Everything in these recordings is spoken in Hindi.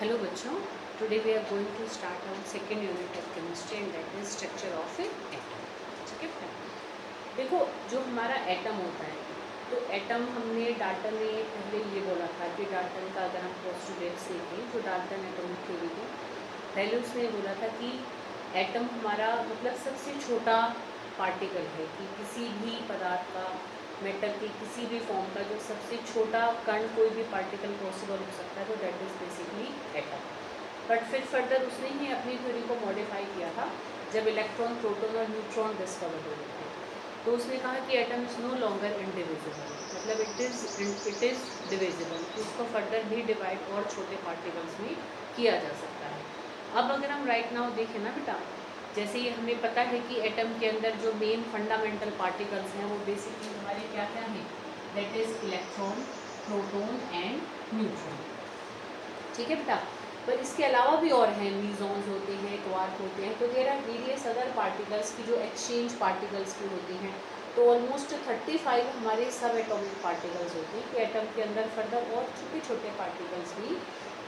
हेलो बच्चों, today we are going to start our second unit of chemistry and that is structure of a atom. ठीक है बेटा, देखो जो हमारा एटम होता है, तो एटम हमने डाल्टन ने पहले ये बोला था कि डाल्टन का अगर हम पोस्टुलेट्स देखें, जो डाल्टन एटॉमिक थ्योरी थे, पहले उसने बोला था कि एटम हमारा मतलब सबसे छोटा पार्टिकल है कि किसी भी पदार्थ का, मेटल की किसी भी फॉर्म का जो सबसे छोटा कण कोई भी पार्टिकल पॉसिबल हो सकता है, तो that is basically atom. But फिर फर्दर उसने ही अपनी थ्योरी को मॉडिफाई किया था जब इलेक्ट्रॉन, प्रोटॉन और न्यूट्रॉन डिस्कवर हो गए थे। तो उसने कहा कि atom is no longer indivisible, मतलब इट इज़ डिविजिबल, कि उसको फर्दर भी डिवाइड और छोटे पार्टिकल्स में किया जा सकता है। अब अगर हम राइट नाउ देखें ना बेटा, जैसे ये हमें पता है कि एटम के अंदर जो मेन फंडामेंटल पार्टिकल्स हैं वो बेसिकली हमारे क्या क्या हैं, that is electron, proton and neutron. ठीक है बेटा, पर इसके अलावा भी और हैं, मीजॉन्स होते हैं, क्वार्क होते हैं, तो there are various other particles की जो एक्सचेंज पार्टिकल्स की होती हैं। तो ऑलमोस्ट 35 हमारे सब एटॉमिक पार्टिकल्स होते हैं कि एटम के अंदर फर्दर और छोटे छोटे पार्टिकल्स भी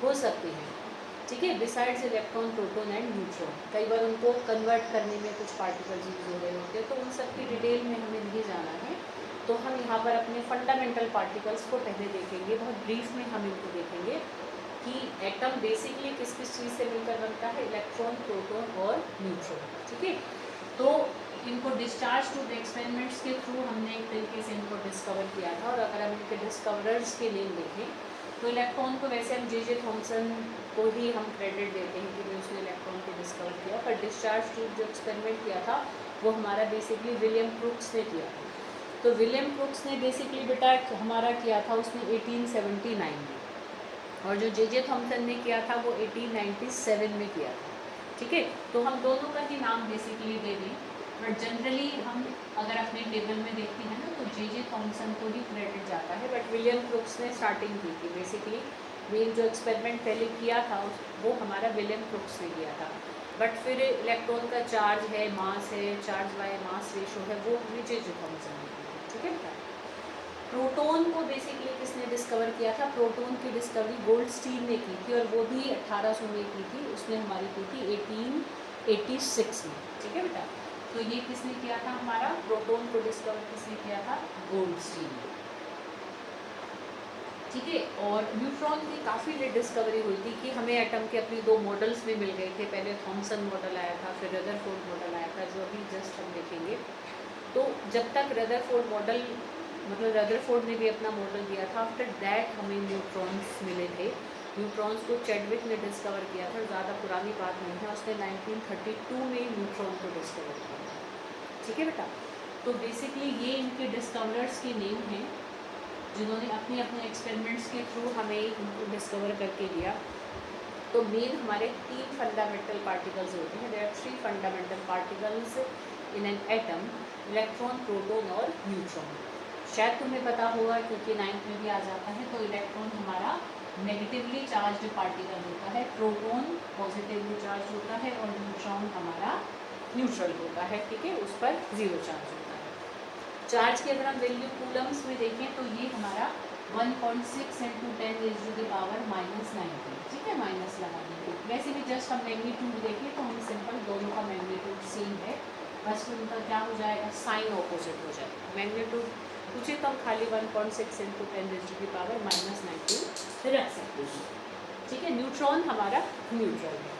हो सकते हैं। ठीक है, besides electron, proton and neutron, कई बार उनको कन्वर्ट करने में कुछ पार्टिकल्स यूज हो रहे होते हैं, तो उन सब की डिटेल में हमें नहीं जाना है। तो हम यहाँ पर अपने फंडामेंटल पार्टिकल्स को पहले देखेंगे, बहुत ब्रीफ में हम इनको देखेंगे कि एटम बेसिकली किस किस चीज़ से मिलकर बनता है, इलेक्ट्रॉन, प्रोटॉन और न्यूट्रॉन। ठीक है, तो इनको डिस्चार्ज टू द एक्सपेरिमेंट्स के थ्रू हमने एक तरीके से इनको डिस्कवर किया था। और अगर हम इनके डिस्कवरर्स के नेम देखें तो इलेक्ट्रॉन को वैसे हम जे थॉमसन को ही हम क्रेडिट देते हैं कि उसने इलेक्ट्रॉन को डिस्कवर किया, पर डिस्चार्ज ट्यूब जो एक्सपेरिमेंट किया था वो हमारा बेसिकली विलियम क्रूक्स ने किया था। तो विलियम क्रूक्स ने बेसिकली बेटा हमारा किया था उसने 1879 में, और जो जे थॉमसन ने किया था वो 1897 में किया था। ठीक है, तो हम दोनों का ही नाम बेसिकली दे दें, बट जनरली हम अगर अपने टेबल में देखते हैं ना तो जे थॉमसन को ही क्रेडिट जाता है, बट विलियम क्रूक्स ने स्टार्टिंग की थी। बेसिकली मेन जो एक्सपेरिमेंट पहले किया था वो हमारा विलियम क्रूक्स ने किया था, बट फिर इलेक्ट्रॉन का चार्ज है, मास है, चार्ज बाय मास रेशो है, वो हमें जे थॉमसन ने की थी। ठीक है बेटा, प्रोटॉन को बेसिकली किसने डिस्कवर किया था, प्रोटॉन की डिस्कवरी गोल्डस्टीन ने की थी, और वो भी 1800 में की थी, उसने हमारी की थी 1886 में। ठीक है बेटा, तो ये किसने किया था, हमारा प्रोटॉन को डिस्कवर किसने किया था, गोल्डस्टीन ने। ठीक है, और न्यूट्रॉन की काफ़ी लेट डिस्कवरी हुई थी कि हमें एटम के अपनी दो मॉडल्स में मिल गए थे। पहले थॉमसन मॉडल आया था, फिर रदरफोर्ड मॉडल आया था, जो अभी जस्ट हम देखेंगे। तो जब तक रदरफोर्ड मॉडल, मतलब रदरफोर्ड ने भी अपना मॉडल दिया था, आफ्टर दैट हमें न्यूट्रॉन्स मिले थे। न्यूट्रॉन्स को चैडविक ने डिस्कवर किया था, ज़्यादा पुरानी बात नहीं है, उसने 1932 में न्यूट्रॉन को डिस्कवर किया था। ठीक है बेटा, तो बेसिकली ये इनके डिस्कवरर्स के नेम हैं जिन्होंने अपने अपने एक्सपेरिमेंट्स के थ्रू हमें इनको डिस्कवर करके दिया। तो मेन हमारे 3 फंडामेंटल पार्टिकल्स होते हैं, there are 3 fundamental particles in an atom, electron, proton और न्यूट्रॉन। शायद तुम्हें पता होगा क्योंकि 9th में भी आ जाता है। तो इलेक्ट्रॉन हमारा नेगेटिवली चार्ज पार्टिकल होता है, प्रोटॉन पॉजिटिवली चार्ज होता है, और न्यूट्रॉन हमारा न्यूट्रल होता है। ठीक है, उस पर 0 चार्ज होता है। चार्ज की अगर हम वैल्यू कूलम्स में देखें तो ये हमारा 1.6 × 10⁻⁻⁹। ठीक है, माइनस लगा देंगे। वैसे भी जस्ट हम मैग्नीट्यूड देखें तो हम सिंपल दोनों का मैग्नीट्यूड सेम है, बस उनका क्या हो जाएगा, साइन ऑपोजिट हो जाएगा। मैग्नीट्यूड पूछे तो हम खाली 1.6 × 10⁻⁹ रख सकते हैं। ठीक है, न्यूट्रॉन हमारा न्यूट्रल है।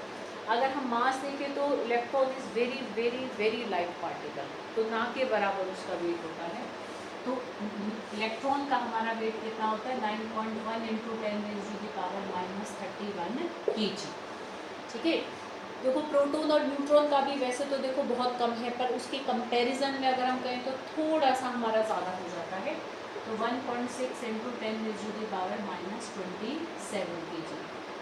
अगर हम मास देखें तो electron is very very very light particle, तो ना के बराबर उसका वेट होता है। तो इलेक्ट्रॉन का हमारा वेट कितना होता है, 9.1 × 10⁻31 kg। ठीक है, देखो प्रोटॉन और न्यूट्रॉन का भी वैसे तो देखो बहुत कम है, पर उसके कंपैरिजन में अगर हम कहें तो थोड़ा सा हमारा ज़्यादा हो जाता है। तो 1.6 × 10⁻⁻27 kg।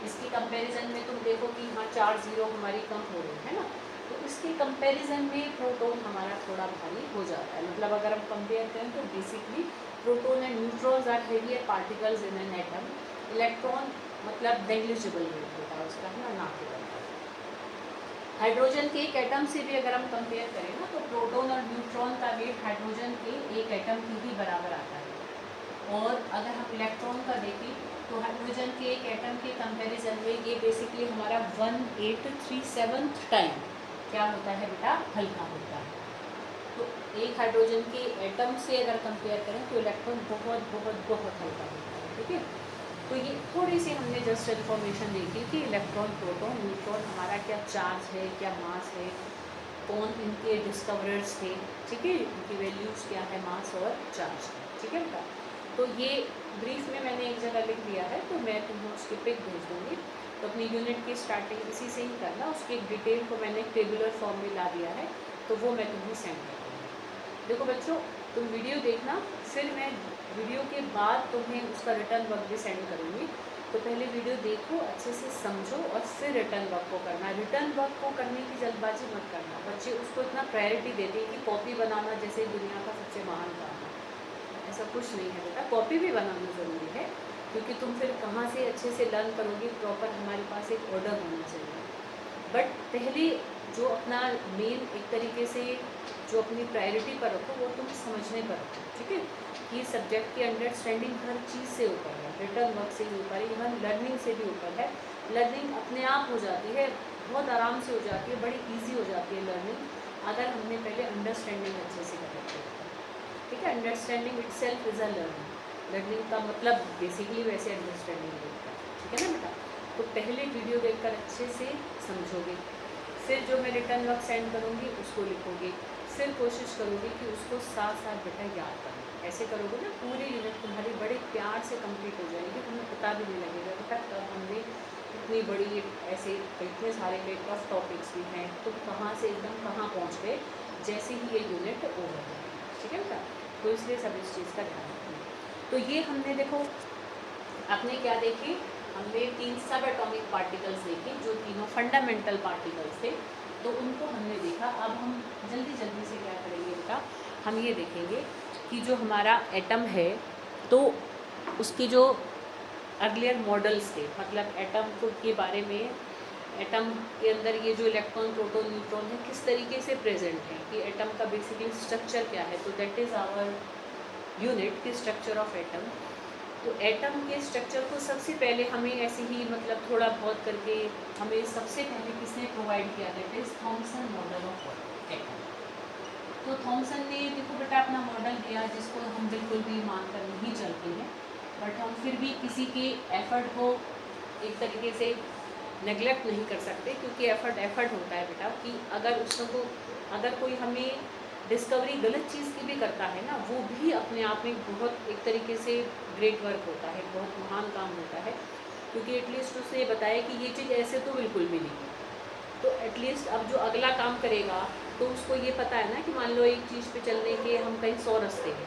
इसके कंपैरिजन में तुम देखो कि हाँ 4 0 हमारी कम हो रही है ना, तो इसके कंपैरिजन में प्रोटॉन हमारा थोड़ा भारी हो जाता है। मतलब अगर हम कंपेयर करें तो basically proton and neutrons are heavier particles in an atom. Electron मतलब नेग्लिजिबल वेट होता है उसका, है ना के बराबर। हाइड्रोजन के एक एटम से भी अगर हम कंपेयर करें ना तो प्रोटॉन और न्यूट्रॉन का वेट हाइड्रोजन के एक एटम के ही बराबर आता है। और अगर हम इलेक्ट्रॉन का देखें तो हाइड्रोजन के एक एटम के कंपैरिजन में ये बेसिकली हमारा 1837 टाइम क्या होता है बेटा, हल्का होता है। तो एक हाइड्रोजन के एटम से अगर कंपेयर करें तो इलेक्ट्रॉन बहुत बहुत बहुत हल्का होता है, ठीक है। तो ये थोड़ी सी हमने जस्ट इन्फॉर्मेशन देखी कि इलेक्ट्रॉन, प्रोटॉन, न्यूट्रॉन हमारा क्या चार्ज है, क्या मास है, कौन इनके डिस्कवरर्स थे, ठीक है, इनकी वैल्यूज़ क्या है, मास और चार्ज, ठीक है बेटा। तो ये ब्रीफ में मैंने एक जगह लिख दिया है, तो मैं तुम्हें उसकी पिक भेज दूँगी। तो अपनी यूनिट की स्टार्टिंग इसी से ही करना, उसकी एक डिटेल को मैंने टेबुलर फॉर्म में ला दिया है, तो वो मैं तुम्हें सेंड कर दूँगी। देखो बच्चों, तुम वीडियो देखना, फिर मैं वीडियो के बाद तुम्हें उसका रिटर्न वर्क भी सेंड करूँगी। तो पहले वीडियो देखो, अच्छे से समझो और फिर रिटर्न वर्क को करना। रिटर्न वर्क को करने की जल्दबाजी मत करना। बच्चे उसको इतना प्रायोरिटी देते हैं कि कॉपी बनाना जैसे दुनिया का सबसे महान काम है। ऐसा कुछ नहीं है बेटा, कॉपी भी बनाना ज़रूरी है, क्योंकि तुम फिर कहाँ से अच्छे से लर्न करोगे, प्रॉपर हमारे पास एक ऑर्डर होना चाहिए। बट पहले जो अपना मेन एक तरीके से जो अपनी प्रायोरिटी पर रखो वो तुम समझने पर रखो, ठीक है। कि सब्जेक्ट की अंडरस्टैंडिंग हर चीज़ से ऊपर है, रिटर्न वर्क से भी ऊपर है, इवन लर्निंग से भी ऊपर है। लर्निंग अपने आप हो जाती है, बहुत आराम से हो जाती है, बड़ी इजी हो जाती है लर्निंग, अगर हमने पहले अंडरस्टैंडिंग अच्छे से कर रखी है, ठीक है। Understanding itself is a learning. Learning का मतलब बेसिकली वैसे अंडरस्टैंडिंग होता है, ठीक है ना बेटा। तो पहले वीडियो देखकर अच्छे से समझोगे, फिर जो मैं रिटर्न वर्क सेंड करूँगी उसको लिखोगे, फिर कोशिश करोगे कि उसको साथ साथ बेटा याद करना। ऐसे करोगे ना पूरी यूनिट तुम्हारी बड़े प्यार से कंप्लीट हो जाएगी, तुम्हें पता भी नहीं लगेगा बेटा कब हमने इतनी बड़ी ऐसे इतने सारे टफ टॉपिक्स भी हैं, तुम कहाँ से एकदम कहाँ पहुँच गए जैसे ही ये यूनिट ओवर है, ठीक है बेटा। तो इसलिए सब इस चीज़ का ध्यान रखना। तो ये हमने देखो आपने क्या देखी, हमने 3 सब एटॉमिक पार्टिकल्स देखे जो तीनों फंडामेंटल पार्टिकल्स थे, तो उनको हमने देखा। अब हम जल्दी जल्दी से क्या करेंगे बेटा, हम ये देखेंगे कि जो हमारा एटम है तो उसके जो अर्लियर मॉडल्स थे, मतलब एटम को के बारे में, एटम के अंदर ये जो इलेक्ट्रॉन, प्रोटॉन, न्यूट्रॉन है किस तरीके से प्रेजेंट है, कि एटम का बेसिकली स्ट्रक्चर क्या है। तो दैट इज़ आवर यूनिट की स्ट्रक्चर ऑफ एटम। तो एटम के स्ट्रक्चर को सबसे पहले हमें ऐसे ही मतलब थोड़ा बहुत करके हमें सबसे पहले किसने प्रोवाइड किया, that is Thompson model of atom. तो थॉमसन ने देखो बेटा अपना मॉडल दिया, जिसको हम बिल्कुल भी मानकर नहीं चलते हैं, बट हम फिर भी किसी के एफर्ट को एक तरीके से नेगलेक्ट नहीं कर सकते, क्योंकि एफर्ट होता है बेटा। कि अगर उसको, अगर कोई हमें डिस्कवरी गलत चीज़ की भी करता है ना, वो भी अपने आप में बहुत एक तरीके से ग्रेट वर्क होता है, बहुत महान काम होता है, क्योंकि एटलीस्ट उसने ये बताया कि ये चीज़ ऐसे तो बिल्कुल भी नहीं है। तो एटलीस्ट अब जो अगला काम करेगा तो उसको ये पता है ना कि मान लो एक चीज़ पे चलने के हम कहीं 100 रास्ते हैं,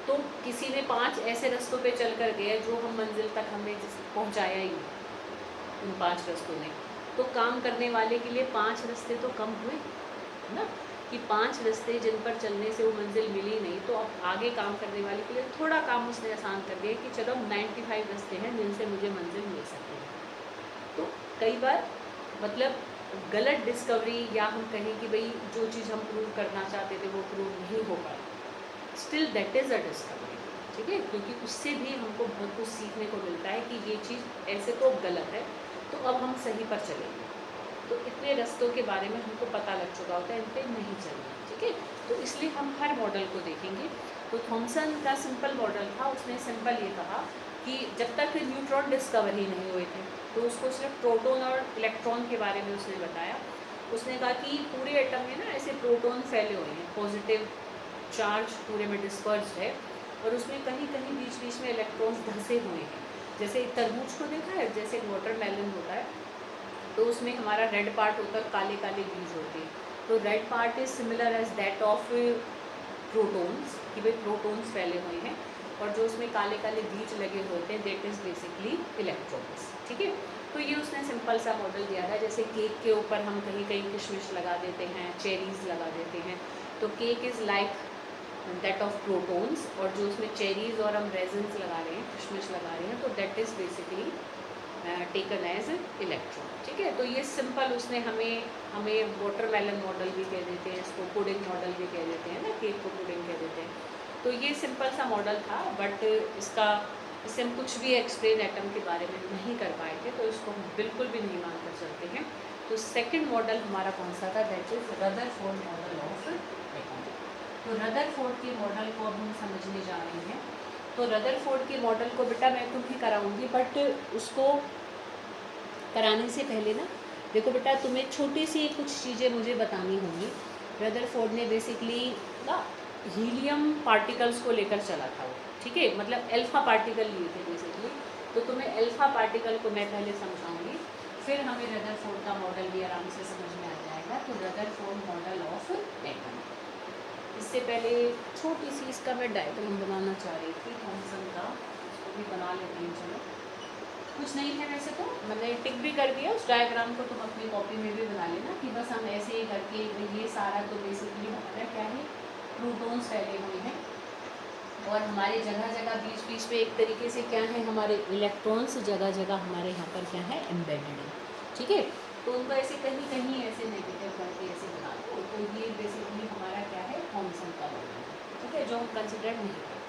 तो किसी ने 5 ऐसे रास्तों पे चल कर गए जो हम मंजिल तक हमें पहुँचाया ही नहीं उन 5 रास्तों ने। तो काम करने वाले के लिए 5 रास्ते तो कम हुए ना, कि 5 रास्ते जिन पर चलने से वो मंजिल मिली नहीं, तो अब आगे काम करने वाले के लिए थोड़ा काम उसने आसान कर दिया कि चलो 95 रास्ते हैं जिनसे मुझे मंजिल मिल सकती है। तो कई बार मतलब गलत डिस्कवरी, या हम कहें कि भाई जो चीज़ हम प्रूव करना चाहते थे वो प्रूव नहीं हो पाई, still that is a discovery, ठीक है। क्योंकि उससे भी हमको बहुत कुछ सीखने को मिलता है कि ये चीज़ ऐसे तो गलत है, तो अब हम सही पर चलेंगे। तो इतने रास्तों के बारे में हमको पता लग चुका होता है, इन पर नहीं चलना, ठीक है। तो इसलिए हम हर मॉडल को देखेंगे। तो थॉमसन का सिंपल मॉडल था, उसने सिंपल ये कहा कि जब तक न्यूट्रॉन डिस्कवर ही नहीं हुए थे, तो उसको सिर्फ प्रोटॉन और इलेक्ट्रॉन के बारे में उसने बताया। उसने कहा कि पूरे एटम में ना ऐसे प्रोटॉन फैले हुए हैं, पॉजिटिव चार्ज पूरे में डिस्पर्स्ड है, और उसमें कहीं कहीं बीच बीच में इलेक्ट्रॉन्स धंसे हुए हैं। जैसे तरबूज को देखा है, जैसे एक वाटरमेलन होता है, तो उसमें हमारा रेड पार्ट होता है, काले काले बीज होते हैं। तो red part is similar as that of protons, कि भाई प्रोटॉन्स फैले हुए हैं, और जो उसमें काले काले बीज लगे होते हैं दैट इज़ बेसिकली इलेक्ट्रॉन्स, ठीक है। तो ये उसने सिंपल सा मॉडल दिया था। जैसे केक के ऊपर हम कहीं कहीं किशमिश लगा देते हैं, चेरीज़ लगा देते हैं, तो cake is like that of protons, और जो उसमें चेरीज़ और हम रेजन्स लगा रहे हैं, किशमिश लगा रहे हैं, तो that is basically taken as electron, ठीक है। तो ये सिंपल उसने हमें वाटरमेलन मॉडल भी कह देते हैं, इसको पुडिंग मॉडल भी कह देते हैं ना, केक को पुडिंग कह देते हैं। तो ये सिंपल सा मॉडल था, बट इसका इससे हम कुछ भी एक्सप्लेन एटम के बारे में नहीं कर पाए थे, तो इसको हम बिल्कुल भी नहीं मानकर चलते हैं। तो सेकंड मॉडल हमारा कौन सा था, that is Rutherford model of atom. तो रदरफोर्ड के मॉडल को अब हम समझने जा रहे हैं। तो रदरफोर्ड के मॉडल को बेटा मैं तुम्हें कराऊंगी, बट उसको कराने से पहले ना देखो बेटा, तुम्हें छोटी सी कुछ चीज़ें मुझे बतानी होंगी। रदरफोर्ड ने बेसिकली ना हीलियम पार्टिकल्स को लेकर चला था वो, ठीक है, मतलब अल्फा पार्टिकल लिए थे बेसिकली। तो तुम्हें अल्फा पार्टिकल को मैं पहले समझाऊंगी, फिर हमें रदरफोर्ड का मॉडल भी आराम से समझ में आ जाएगा। तो रदरफोर्ड मॉडल ऑफ एटम, इससे पहले छोटी सी इसका मैं डायग्राम बनाना चाह रही थी थॉमसन का, उसको भी बना लेते हैं। चलो, कुछ नहीं है वैसे तो मैंने टिक भी कर दिया। उस डायग्राम को तुम अपनी कॉपी में भी बना लेना कि बस हम ऐसे ही करके, ये सारा तो बेसिकली हमारा क्या है, प्रोटॉन्स फैले हुए हैं, और हमारे जगह जगह बीच बीच में एक तरीके से क्या है, हमारे इलेक्ट्रॉन्स जगह जगह हमारे यहाँ पर क्या है, एम्बेडेड है, ठीक है। तो उनको ऐसे कहीं कहीं ऐसे नेगेटिव करके ऐसे बना दो। तो ये बेसिकली हमारा क्या है, थॉमसन का मॉडल, ठीक है, जो हम कंसिडर नहीं करते।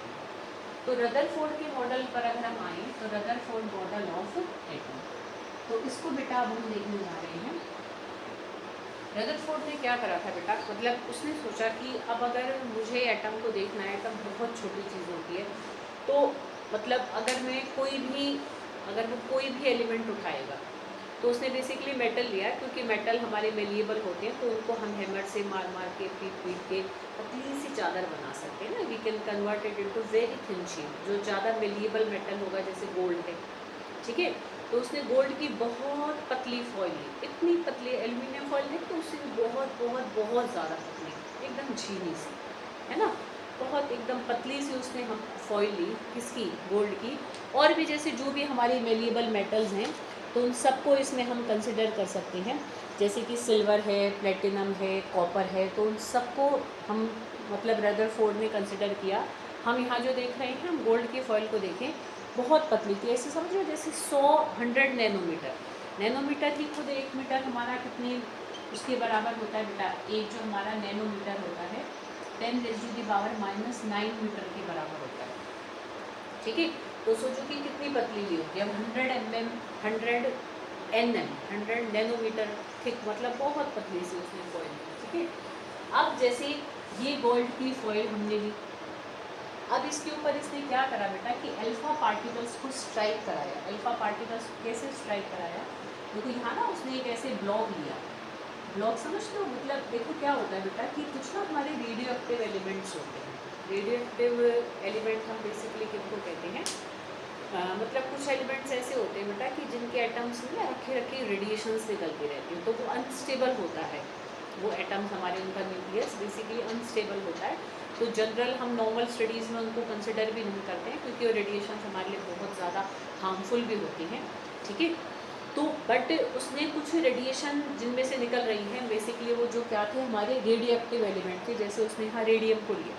तो रदरफोर्ड के मॉडल पर अगर हम आए, तो रदरफोर्ड मॉडल ऑफ एटम, तो इसको बेटा अब हम देखने जा रहे हैं। रदरफोर्ड ने क्या करा था बेटा, मतलब उसने सोचा कि अब अगर मुझे एटम को देखना है, एटम बहुत छोटी चीज़ होती है, तो मतलब अगर मैं कोई भी, अगर वो कोई भी एलिमेंट उठाएगा, तो उसने बेसिकली मेटल लिया, क्योंकि मेटल हमारे मेलिएबल होते हैं, तो उनको हम हैमर से मार मार के पीट के पतली सी चादर बना सकते हैं ना। We can convert it into very thin sheet, जो ज़्यादा मेलिएबल मेटल होगा, जैसे गोल्ड है, ठीक है। तो उसने गोल्ड की बहुत पतली फॉइल ली, इतनी पतली एल्यूमिनियम फॉइल नहीं, तो उससे बहुत बहुत बहुत ज़्यादा पतली, एकदम झीनी सी, है ना, बहुत एकदम पतली सी उसने हम फॉइल ली, किसकी, गोल्ड की। और भी जैसे जो भी हमारी मेलिएबल मेटल्स हैं, तो उन सबको इसमें हम कंसिडर कर सकते हैं, जैसे कि सिल्वर है, प्लेटिनम है, कॉपर है, तो उन सबको हम मतलब रदरफोर्ड ने कंसिडर किया। हम यहाँ जो देख रहे हैं, हम गोल्ड की फॉइल को देखें, बहुत पतली थी, ऐसे समझो जैसे 100 नैनोमीटर, नैनोमीटर ही खुद 1 मीटर हमारा कितनी उसके बराबर होता है बेटा, एक जो हमारा नैनोमीटर होता है 10⁻⁻⁹ मीटर के बराबर होता है, ठीक है। तो सोचो कि कितनी पतली ली होगी। अब 100 नैनोमीटर थिक, मतलब बहुत पतली सी उसने फॉइल ली, ठीक है। अब जैसे ये गोल्ड की फॉइल हमने ली, अब इसके ऊपर इसने क्या करा बेटा कि अल्फा पार्टिकल्स को स्ट्राइक कराया। अल्फा पार्टिकल्स कैसे स्ट्राइक कराया, देखो यहाँ ना उसने एक ऐसे ब्लॉक लिया, ब्लॉक समझते हो, मतलब देखो क्या होता है बेटा कि कुछ ना हमारे रेडियो एक्टिव एलिमेंट्स होते हैं। रेडियो एक्टिव एलिमेंट हम बेसिकली किनको कहते हैं, मतलब कुछ एलिमेंट्स ऐसे होते हैं बेटा कि जिनके एटम्स में ना रखे रखे रेडिएशंस निकलती रहती हैं, तो वो अनस्टेबल होता है, वो एटम्स हमारे, उनका न्यूक्लियस बेसिकली अनस्टेबल होता है। तो जनरल हम नॉर्मल स्टडीज़ में उनको कंसिडर भी नहीं करते हैं, क्योंकि वो रेडिएशंस हमारे लिए बहुत ज़्यादा हार्मफुल भी होती हैं, ठीक है। तो बट उसने कुछ रेडिएशन जिनमें से निकल रही हैं, बेसिकली वो जो क्या थे, हमारे रेडियो एक्टिव एलिमेंट थे। जैसे उसने यहाँ रेडियम को लिया,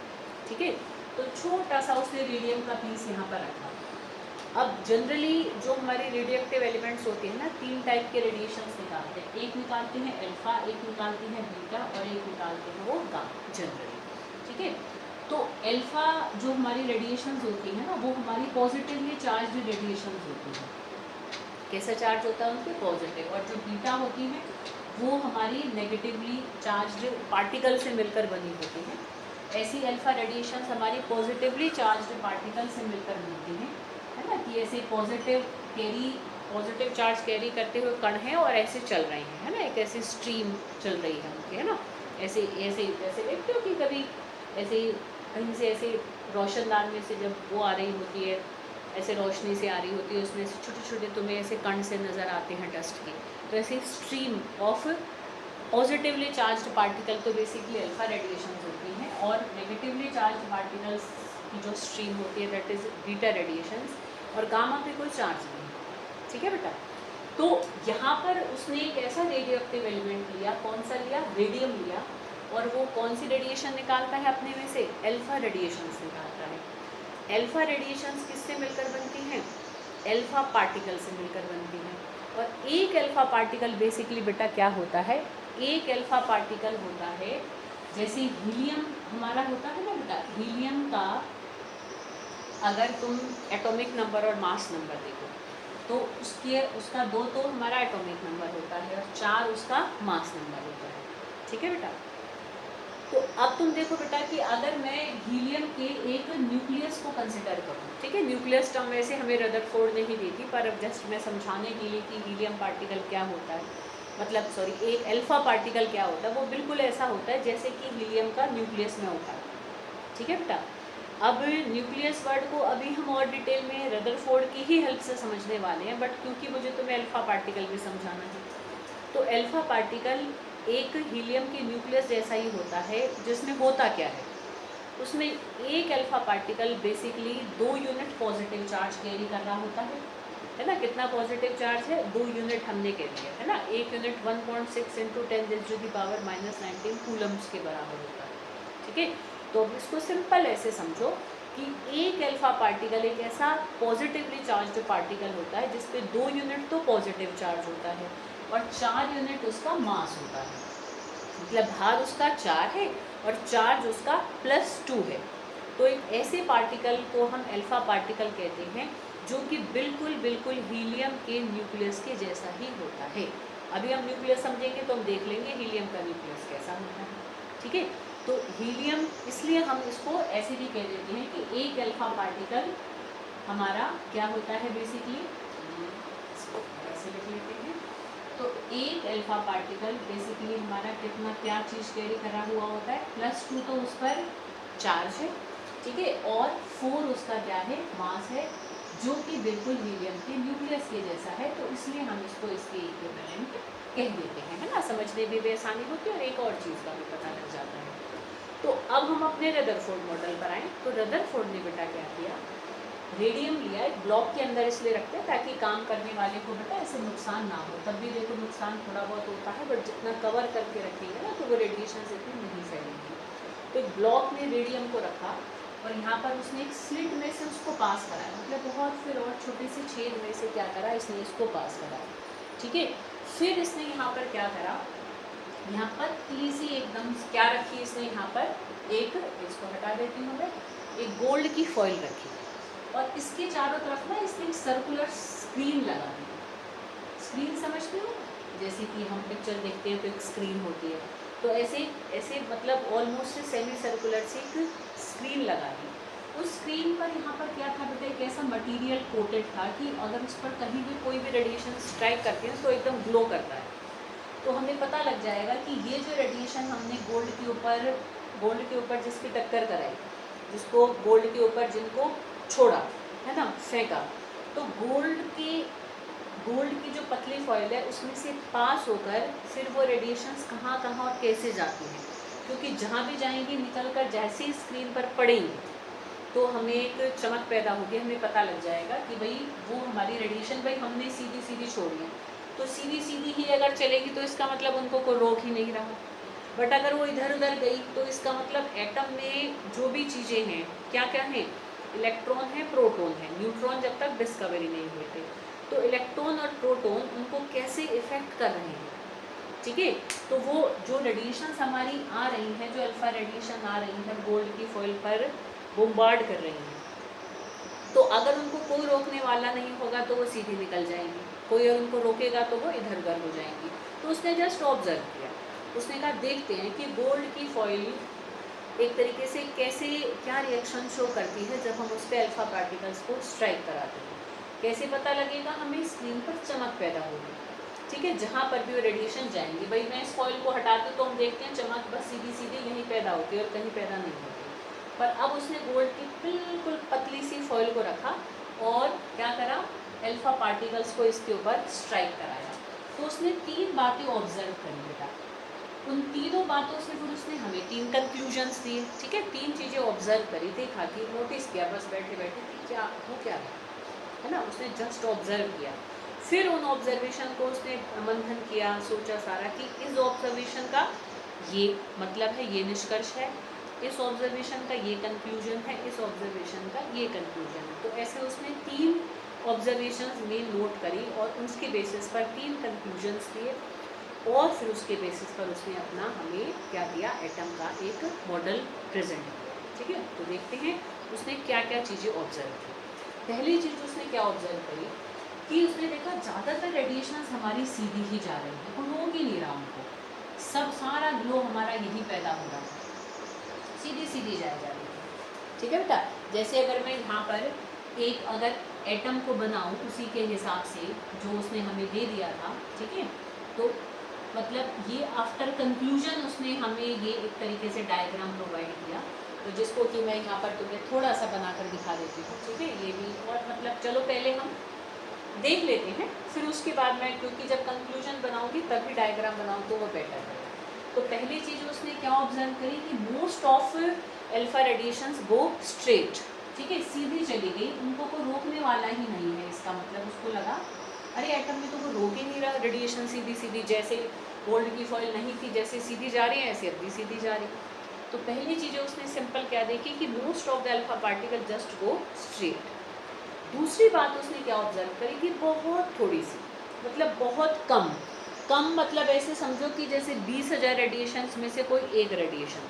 ठीक है, तो छोटा सा उसने रेडियम का पीस यहाँ पर रखा। अब जनरली जो हमारे रेडियो एक्टिव एलिमेंट्स होते हैं ना, 3 टाइप के रेडिएशंस निकालते हैं, एक निकालते हैं अल्फा, एक निकालते हैं बीटा, और एक निकालते हैं वो गामा जनरली, ठीक है। तो अल्फा जो हमारी रेडिएशंस होती हैं ना, वो हमारी पॉजिटिवली चार्ज रेडिएशंस होती हैं। कैसा चार्ज होता है उनके, पॉजिटिव। और जो बीटा होती हैं वो हमारी नेगेटिवली चार्ज पार्टिकल से मिलकर बनी होती हैं। ऐसी अल्फा रेडिएशंस हमारी पॉजिटिवली चार्ज पार्टिकल से मिलकर मिलती हैं, है ना, कि ऐसे पॉजिटिव चार्ज कैरी करते हुए कण हैं और ऐसे चल रहे हैं, है ना, एक ऐसी स्ट्रीम चल रही है उनकी, है ना, ऐसे ऐसे ऐसे देखते हो कि कभी ऐसे कहीं से ऐसे रोशनदान में से जब वो आ रही होती है, ऐसे रोशनी से आ रही होती है, उसमें से छोटे छोटे तुम्हें ऐसे कण से नज़र आते हैं डस्ट के, तो ऐसे stream of positively charged particle तो बेसिकली अल्फा रेडिएशन होती हैं, और नेगेटिवली चार्ज पार्टिकल्स की जो स्ट्रीम होती है दैट इज़ बीटा रेडिएशंस, और गामा पे कोई चार्ज नहीं, ठीक है बेटा। तो यहाँ पर उसने एक ऐसा रेडियो एक्टिव एलिमेंट लिया, कौन सा लिया, रेडियम लिया, और वो कौन सी रेडिएशन निकालता है अपने में से, अल्फा रेडिएशंस निकालता है। अल्फा रेडिएशंस किससे मिलकर बनती हैं, अल्फा पार्टिकल से मिलकर बनती हैं। और एक अल्फा पार्टिकल बेसिकली बेटा क्या होता है, एक अल्फा पार्टिकल होता है जैसे हीलियम हमारा होता है ना बेटा, हीलियम का अगर तुम एटॉमिक नंबर और मास नंबर देखो तो उसका 2 तो हमारा एटॉमिक नंबर होता है और 4 उसका मास नंबर होता है। ठीक है बेटा। तो अब तुम देखो बेटा कि अगर मैं हीलियम के एक न्यूक्लियस को कंसिडर करूँ, ठीक है, न्यूक्लियस टर्म वैसे हमें रदरफोर्ड ने ही दी थी, पर अब जस्ट मैं समझाने के लिए कि हीलियम पार्टिकल क्या होता है, मतलब सॉरी एक अल्फा पार्टिकल क्या होता है, वो बिल्कुल ऐसा होता है जैसे कि हीलियम का न्यूक्लियस में होता है। ठीक है बेटा। अब न्यूक्लियस वर्ड को अभी हम और डिटेल में रदरफोर्ड की ही हेल्प से समझने वाले हैं, बट क्योंकि मुझे तुम्हें अल्फा पार्टिकल भी समझाना है, तो अल्फा पार्टिकल एक हीलियम के न्यूक्लियस जैसा ही होता है, जिसमें होता क्या है, उसमें एक alpha particle basically 2 unit positive charge carry कर रहा होता है ना। कितना पॉजिटिव चार्ज है, 2 यूनिट हमने कह दिया है ना। 1 यूनिट 1.6 × 10⁻⁻19 कूलम्स के बराबर होता है। ठीक है, तो अब इसको सिंपल ऐसे समझो कि एक अल्फा पार्टिकल एक ऐसा पॉजिटिवली चार्ज्ड पार्टिकल होता है जिसपे 2 यूनिट तो पॉजिटिव चार्ज होता है और 4 यूनिट उसका मास होता है, मतलब भार उसका 4 है और चार्ज उसका +2 है। तो एक ऐसे पार्टिकल को हम अल्फा पार्टिकल कहते हैं जो कि बिल्कुल बिल्कुल हीलियम के न्यूक्लियस के जैसा ही होता है। अभी हम न्यूक्लियस समझेंगे तो हम देख लेंगे हीलियम का न्यूक्लियस कैसा होता है। ठीक है, तो हीलियम इसलिए हम इसको ऐसे भी कह देते हैं कि एक अल्फा पार्टिकल हमारा क्या होता है, बेसिकली ऐसे लिख लेते हैं। तो एक अल्फा पार्टिकल बेसिकली हमारा कितना क्या चीज़ कैरी करा हुआ होता है, +2 तो उस पर चार्ज है, ठीक है, और 4 उसका क्या है, मास है, जो कि बिल्कुल हीलियम के न्यूक्लियस के जैसा है। तो इसलिए हम इसको इसके इक्विवेलेंट कह देते हैं, है ना। समझने में भी आसानी होती है और एक और चीज़ का भी पता लग जाता है। तो अब हम अपने रदरफोर्ड मॉडल पर आएँ। तो रदरफोर्ड ने बेटा क्या किया, रेडियम लिया, एक ब्लॉक के अंदर इसलिए रखते हैं ताकि काम करने वाले को बेटा ऐसे नुकसान ना हो। तब भी देखो नुकसान थोड़ा बहुत होता है, बट जितना कवर करके रखेंगे ना तो वो रेडिएशन से इतनी नहीं फैलेंगी। तो एक ब्लॉक में रेडियम को रखा और यहाँ पर उसने एक स्लिट में से उसको पास कराया, मतलब बहुत फिर और छोटे से छेद में से क्या करा, इसने इसको पास कराया। ठीक है, फिर इसने यहाँ पर क्या करा, यहाँ पर पतली सी एकदम क्या रखी इसने, यहाँ पर एक, इसको हटा देती हूँ मैं, एक गोल्ड की फॉइल रखी और इसके चारों तरफ ना इसने एक सर्कुलर स्क्रीन लगा दी। स्क्रीन समझते हो, जैसे कि हम पिक्चर देखते हैं तो एक स्क्रीन होती है, तो ऐसे ऐसे मतलब ऑलमोस्ट सेमी सर्कुलर से एक स्क्रीन लगा दी। उस स्क्रीन पर यहाँ पर क्या था बेटा, एक ऐसा मटेरियल कोटेड था कि अगर उस पर कहीं भी कोई भी रेडिएशन स्ट्राइक करते हैं तो एकदम ग्लो करता है। तो हमें पता लग जाएगा कि ये जो रेडिएशन हमने गोल्ड के ऊपर जिसकी टक्कर कराई, जिसको गोल्ड के ऊपर जिनको छोड़ा है ना, फेंका, तो गोल्ड की जो पतली फॉइल है उसमें से पास होकर फिर वो रेडिएशंस कहाँ कहाँ और कैसे जाती हैं, क्योंकि जहाँ भी जाएंगी निकल कर जैसे ही स्क्रीन पर पड़ेंगी तो हमें एक चमक पैदा होगी, हमें पता लग जाएगा कि भाई वो हमारी रेडिएशन भाई हमने सीधी सीधी छोड़ी है। तो सीधी सीधी ही अगर चलेगी तो इसका मतलब उनको कोई रोक ही नहीं रहा, बट अगर वो इधर उधर गई तो इसका मतलब एटम में जो भी चीज़ें हैं क्या क्या हैं, इलेक्ट्रॉन है, प्रोटॉन है, न्यूट्रॉन जब तक डिस्कवरी नहीं हुए थे, तो इलेक्ट्रॉन और प्रोटॉन उनको कैसे इफेक्ट कर रहे हैं। ठीक है, तो वो जो रेडिएशंस हमारी आ रही हैं, जो अल्फा रेडिएशन आ रही है गोल्ड की फॉइल पर बम्बार्ड कर रही हैं, तो अगर उनको कोई रोकने वाला नहीं होगा तो वो सीधी निकल जाएंगी, कोई और उनको रोकेगा तो वो इधर उधर हो जाएंगी। तो उसने जस्ट ऑब्जर्व किया, उसने कहा देखते हैं कि गोल्ड की फॉइल एक तरीके से कैसे क्या रिएक्शन शो करती है जब हम उस पर अल्फा पार्टिकल्स को स्ट्राइक कराते हैं। कैसे पता लगेगा, हमें स्क्रीन पर चमक पैदा होगी। ठीक है, जहाँ पर भी वो रेडिएशन जाएंगे, भाई मैं इस फॉइल को हटाती हूँ तो हम देखते हैं चमक बस सीधी सीधी यहीं पैदा होती है और कहीं पैदा नहीं होती। पर अब उसने गोल्ड की बिल्कुल पतली सी फॉइल को रखा और क्या करा, अल्फा पार्टिकल्स को इसके ऊपर स्ट्राइक कराया। तो उसने 3 बातें ऑब्जर्व करी बेटा, उन तीनों बातों से फिर उसने हमें 3 कंक्लूजन्स दिए। ठीक है, 3 चीज़ें ऑब्जर्व करी, देखा कि नोटिस किया बस बैठे बैठे कि क्या हो क्या रहा है ना, उसने जस्ट ऑब्जर्व किया। फिर उन ऑब्जर्वेशन को उसने मंथन किया, सोचा सारा कि इस ऑब्जर्वेशन का ये मतलब है, ये निष्कर्ष है, इस ऑब्जर्वेशन का ये कंक्लूजन है, इस ऑब्जर्वेशन का ये कंक्लूजन है। तो ऐसे उसने 3 ऑब्जर्वेशंस में नोट करी और उसके बेसिस पर 3 कंक्लूजन्स दिए और फिर उसके बेसिस पर उसने अपना हमें क्या दिया, एटम का एक मॉडल प्रेजेंट किया। ठीक है। तो देखते हैं उसने क्या क्या चीज़ें ऑब्जर्व की। पहली चीज़ उसने क्या ऑब्जर्व करी कि उसने देखा ज़्यादातर रेडिएशंस हमारी सीधी ही जा रही हैं, कोई रोक ही नहीं रहा उनको, सब सारा ग्लो हमारा यही पैदा हो रहा है, सीधी सीधी जाए जा रही है, ठीक है बेटा। जैसे अगर मैं यहाँ पर एक अगर एटम को बनाऊँ उसी के हिसाब से जो उसने हमें दे दिया था, ठीक है, तो मतलब ये आफ्टर कंक्लूजन उसने हमें ये एक तरीके से डायग्राम प्रोवाइड किया, तो जिसको कि मैं यहाँ पर तुम्हें थोड़ा सा बनाकर दिखा देती हूँ, ठीक है। ये भी और मतलब चलो पहले हम देख लेते हैं, फिर उसके बाद मैं, क्योंकि जब कंक्लूजन बनाऊंगी तभी डायग्राम बनाऊँ तो वो बेटर है। तो पहली चीज़ उसने क्या ऑब्जर्व करी कि most of alpha radiations go straight, ठीक है, सीधी चली गई, उनको कोई रोकने वाला ही नहीं है। इसका मतलब उसको लगा अरे एटम में तो कोई रोक ही नहीं रहा, रेडिएशन सीधी सीधी, जैसे गोल्ड की फॉइल नहीं थी जैसे सीधी जा रही है ऐसे अब भी सीधी जा रही। तो पहली चीज़ उसने सिंपल क्या देखी कि most of the alpha particle just go straight. दूसरी बात उसने क्या ऑब्जर्व करी कि बहुत थोड़ी सी, मतलब बहुत कम, कम मतलब ऐसे समझो कि जैसे 20,000 रेडिएशंस में से कोई एक रेडिएशन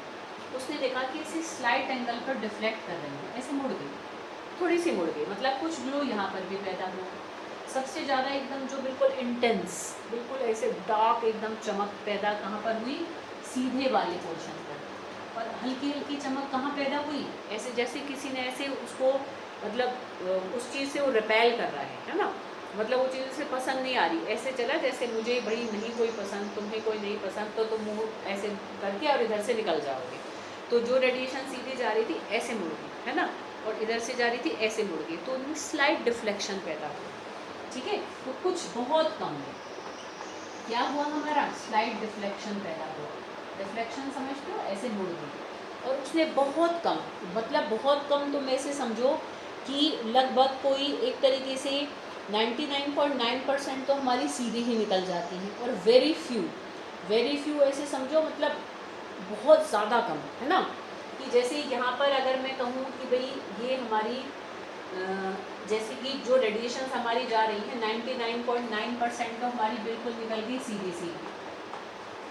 उसने देखा कि ऐसे स्लाइट एंगल पर डिफ्लेक्ट कर रही है, ऐसे मुड़ गई, थोड़ी सी मुड़ गई, मतलब कुछ ग्लो यहाँ पर भी पैदा हुआ। सबसे ज़्यादा एकदम जो बिल्कुल इंटेंस, बिल्कुल ऐसे डार्क एकदम चमक पैदा कहाँ पर हुई, सीधे वाले पोर्शन पर। और हल्की हल्की चमक कहाँ पैदा हुई, ऐसे जैसे किसी ने ऐसे उसको मतलब उस चीज़ से वो रिपेल कर रहा है ना, मतलब वो चीज़ उसे पसंद नहीं आ रही, ऐसे चला जैसे मुझे भाई नहीं कोई पसंद, तुम्हें कोई नहीं पसंद, तो तुम मुँह ऐसे करके और इधर से निकल जाओगे। तो जो रेडिएशन सीधी जा रही थी ऐसे मुड़ गई, है ना, और इधर से जा रही थी ऐसे मुड़ गई, तो उनमें स्लाइट डिफ्लेक्शन पैदा हुआ, ठीक है। तो कुछ बहुत कम है, क्या हुआ हमारा, स्लाइट डिफ्लेक्शन पैदा हुआ। डिफ्लेक्शन समझते हो, ऐसे मुड़ गई। और उसने बहुत कम, मतलब बहुत कम, तुम ऐसे समझो कि लगभग कोई एक तरीके से 99.9% तो हमारी सीधी ही निकल जाती हैं, और वेरी फ्यू ऐसे समझो, मतलब बहुत ज़्यादा कम, है ना। कि जैसे यहाँ पर अगर मैं कहूँ कि भाई ये हमारी जैसे कि जो रेडिएशन हमारी जा रही है 99.9% तो हमारी बिल्कुल निकल गई सीधी सीधी,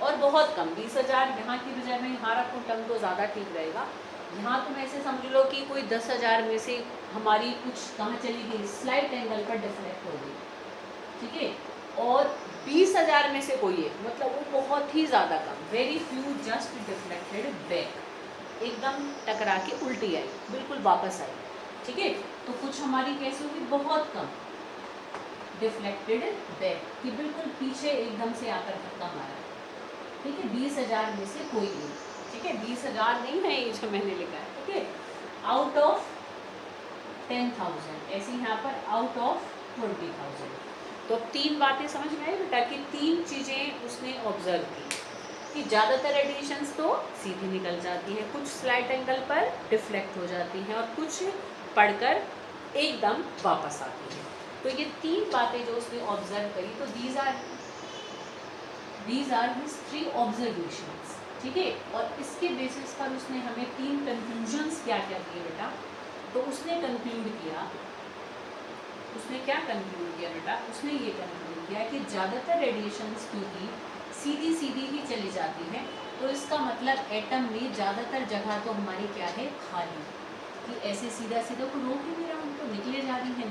और बहुत कम 20,000, यहाँ की बजाय मैं यहाँ रखूँ टर्म तो ज़्यादा ठीक रहेगा। यहाँ तुम ऐसे समझ लो कि कोई 10,000 में से हमारी कुछ कहाँ चली गई, स्लाइट एंगल पर डिफ्लेक्ट हो गई, ठीक है। और 20,000 में से कोई एक, मतलब वो बहुत ही ज़्यादा कम, very few just deflected back, एकदम टकरा के उल्टी आई, बिल्कुल वापस आई, ठीक है। तो कुछ हमारी कैसे होगी, बहुत कम डिफ्लेक्टेड बैक, कि बिल्कुल पीछे एकदम से आकर धक्का मारा, ठीक है। 20,000 में से कोई एक, ठीक है, 20,000 नहीं है ये जो मैंने लिखा है, ठीक है, आउट ऑफ 10,000, ऐसे यहाँ पर आउट ऑफ 20,000। तो तीन बातें समझ में आई बेटा, कि तीन चीज़ें उसने ऑब्जर्व की कि ज़्यादातर रेडिएशंस तो सीधी निकल जाती हैं, कुछ स्लाइट एंगल पर डिफ्लेक्ट हो जाती हैं, और कुछ पढ़कर एकदम वापस आती हैं। तो ये तीन बातें जो उसने ऑब्जर्व करी, तो दीज आर हिज 3 ऑब्जर्वेशंस, ठीक है। और इसके बेसिस पर उसने हमें 3 कंक्लूजन्स क्या क्या दिए बेटा। तो उसने कंक्लूड किया, उसने क्या कंक्लूड किया बेटा, उसने ये कंक्लूड किया कि ज़्यादातर रेडिएशंस क्योंकि सीधी सीधी ही चली जाती हैं, तो इसका मतलब एटम में ज़्यादातर जगह तो हमारी क्या है, खाली, कि ऐसे सीधा सीधा को रोक ही नहीं रहा, उनको निकले जा रही है,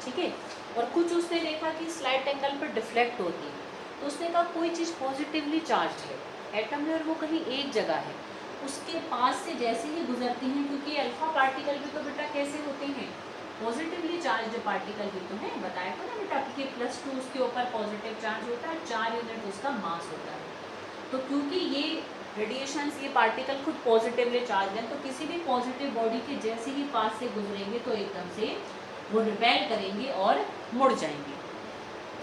ठीक है। और कुछ उसने देखा कि स्लाइट एंगल पर डिफ्लेक्ट होती है, तो उसने कहा कोई चीज़ पॉजिटिवली चार्ज है एटम में, और वो कहीं एक जगह है, उसके पास से जैसे ही गुजरती हैं, क्योंकि अल्फा पार्टिकल भी तो बेटा कैसे होते हैं, पॉजिटिवली चार्ज पार्टिकल भी तो है, बताया था ना बेटा कि +2 उसके ऊपर पॉजिटिव चार्ज होता है, 4 यूनिट उसका मास होता है। तो क्योंकि ये रेडिएशंस, ये पार्टिकल खुद पॉजिटिवली चार्ज हैं, तो किसी भी पॉजिटिव बॉडी के जैसे ही पास से गुजरेंगे तो एकदम से वो रिपेल करेंगे और मुड़ जाएंगे।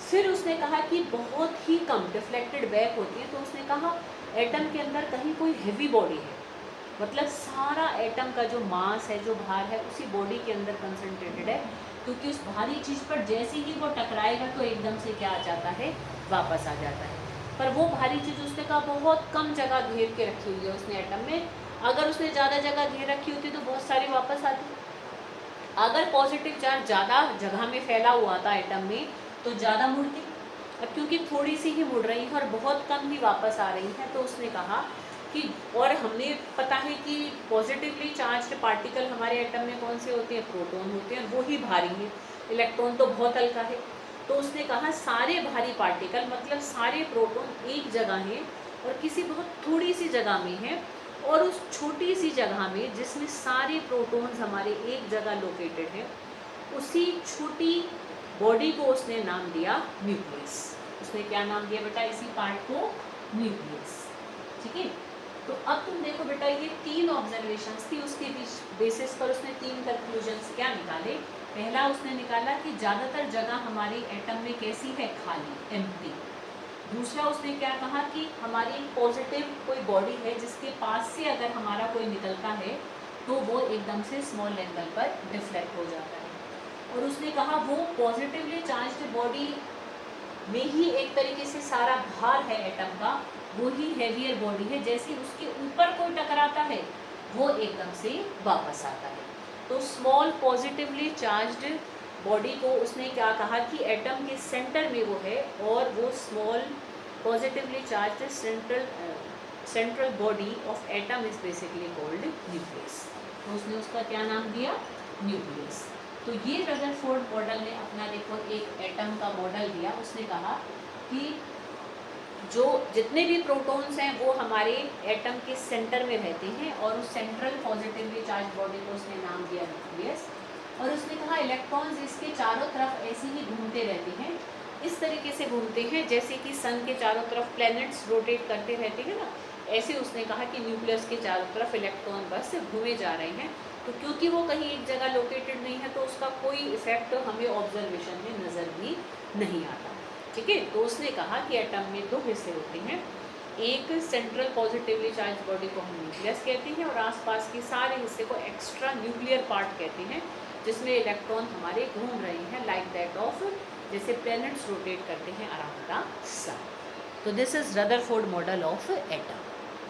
फिर उसने कहा कि बहुत ही कम डिफ्लेक्टेड बैक होती है, तो उसने कहा एटम के अंदर कहीं कोई हेवी बॉडी है, मतलब सारा एटम का जो मास है, जो भार है, उसी बॉडी के अंदर कंसंट्रेटेड है, क्योंकि उस भारी चीज़ पर जैसे ही वो टकराएगा तो एकदम से क्या आ जाता है, वापस आ जाता है। पर वो भारी चीज़ उसने कहा बहुत कम जगह घेर के रखी हुई है उसने एटम में, अगर उसने ज़्यादा जगह घेर रखी होती तो बहुत सारी वापस आती। अगर पॉजिटिव चार्ज ज़्यादा जगह में फैला हुआ था एटम में तो ज़्यादा मुड़ती, अब क्योंकि थोड़ी सी ही मुड़ रही है और बहुत कम ही वापस आ रही हैं, तो उसने कहा कि और हमें पता है कि पॉजिटिवली चार्ज्ड पार्टिकल हमारे एटम में कौन से होते हैं, प्रोटॉन होते हैं, वो ही भारी है, इलेक्ट्रॉन तो बहुत हल्का है। तो उसने कहा सारे भारी पार्टिकल मतलब सारे प्रोटॉन एक जगह हैं और किसी बहुत थोड़ी सी जगह में है, और उस छोटी सी जगह में जिसमें सारे प्रोटॉन्स हमारे एक जगह लोकेटेड है, उसी छोटी बॉडी को उसने नाम दिया न्यूक्लियस। उसने क्या नाम दिया बेटा इसी पार्ट को, न्यूक्लियस। ठीक है, तो अब तुम देखो बेटा ये 3 ऑब्जर्वेशंस थी, उसके बीच बेसिस पर उसने 3 कंक्लूजन्स क्या निकाले। पहला उसने निकाला कि ज़्यादातर जगह हमारे एटम में कैसी है, खाली, एम्प्टी। दूसरा उसने क्या कहा कि हमारी पॉजिटिव कोई बॉडी है जिसके पास से अगर हमारा कोई निकलता है तो वो एकदम से स्मॉल एंगल पर डिफ्लेक्ट हो जाता है। और उसने कहा वो पॉजिटिवली चार्ज्ड बॉडी में ही एक तरीके से सारा भार है एटम का, वो ही हैवियर बॉडी है, जैसे उसके ऊपर कोई टकराता है वो एकदम से वापस आता है। तो स्मॉल पॉजिटिवली चार्ज्ड बॉडी को उसने क्या कहा कि एटम के सेंटर में वो है, और वो small positively charged central body of atom is basically called nucleus. तो उसने उसका क्या नाम दिया, न्यूक्लियस। तो ये रदरफोर्ड मॉडल ने अपना देखो एक एटम का मॉडल दिया। उसने कहा कि जो जितने भी प्रोटॉन्स हैं वो हमारे एटम के सेंटर में रहते हैं, और उस सेंट्रल पॉजिटिवली चार्ज बॉडी को उसने नाम दिया न्यूक्लियस। और उसने कहा इलेक्ट्रॉन्स इसके चारों तरफ ऐसे ही घूमते रहते हैं, इस तरीके से घूमते हैं जैसे कि सन के चारों तरफ प्लैनेट्स रोटेट करते रहते हैं ना, ऐसे उसने कहा कि न्यूक्लियस के चारों तरफ इलेक्ट्रॉन बस घूमे जा रहे हैं। तो क्योंकि वो कहीं एक जगह लोकेटेड नहीं है तो उसका कोई इफेक्ट हमें ऑब्जर्वेशन में नज़र भी नहीं आता। ठीक है, तो उसने कहा कि एटम में 2 हिस्से होते हैं, एक सेंट्रल पॉजिटिवली चार्ज बॉडी को हम न्यूक्लियस कहते हैं, और आसपास के सारे हिस्से को एक्स्ट्रा न्यूक्लियर पार्ट कहते हैं, जिसमें इलेक्ट्रॉन हमारे घूम रहे हैं लाइक दैट ऑफ जैसे प्लैनेट्स रोटेट करते हैं अराउंड द सन। तो this is Rutherford model of atom.